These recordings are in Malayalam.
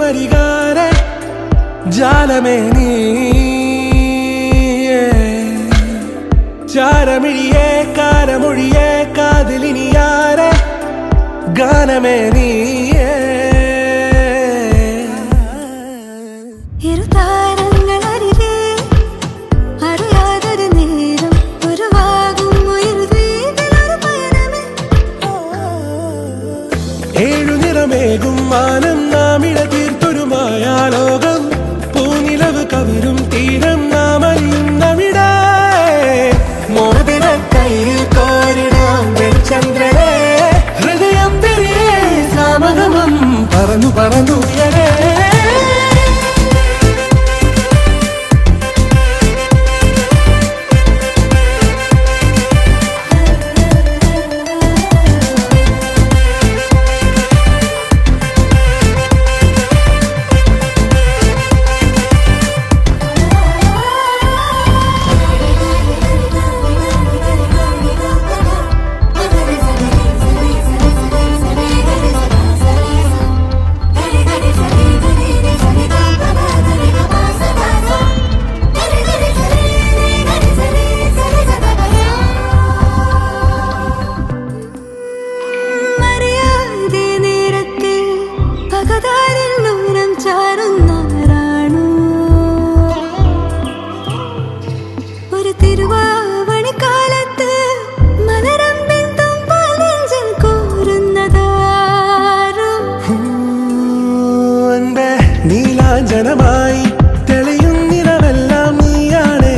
പരിഹാര ജാലമേ നീ ചാരമിഴിയേ കാരമൊഴിയേ കാതിലിനിയാരെ ഗാനമേ നീ ഏഴു നിറമേകും മാനം നാമിഴ തീർത്തൊരു മായാലോകം പൂനിലവ് കവരും തീരം നാം അറിയുന്നവിടെ മോതിര കയ്യിൽ കോരിടാം ചന്ദ്രനെ ഹൃദയം തിരികെ സാമഗമം പറന്നു പറന്നുയരേ നീലാഞ്ജനമായി തെളിയുന്നിരവെല്ലാം നീയാണേ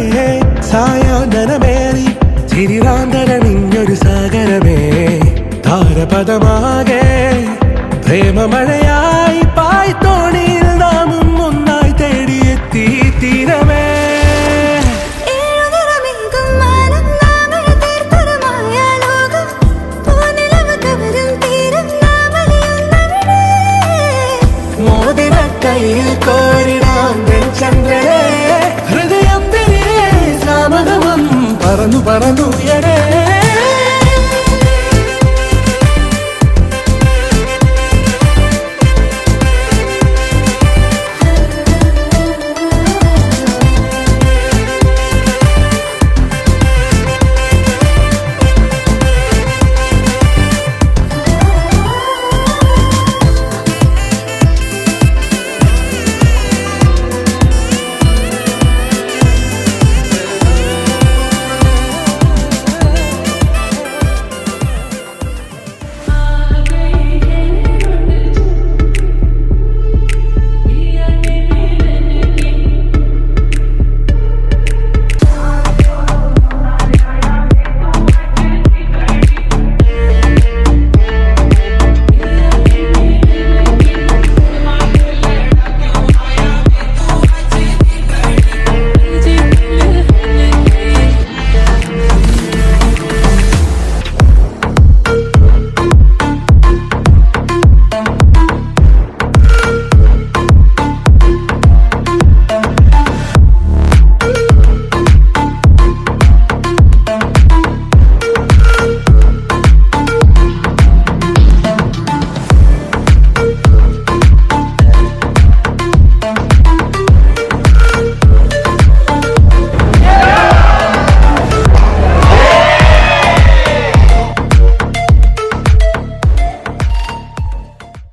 സായാഹ്നമേറി ചിരിറാന്തരണിഞ്ഞൊരു സാഗരമേ താരപദമാകെ പ്രേമമഴയായി പായ്ത്തോണിയിൽ നാമും ഒന്നായി തേടിയെത്തി തീരമേ കയ്യിൽ കോരിടാം ചന്ദ്രനെ ഹൃദയം തിരികെ സാമഗമം പറന്നു പറന്നുയരേ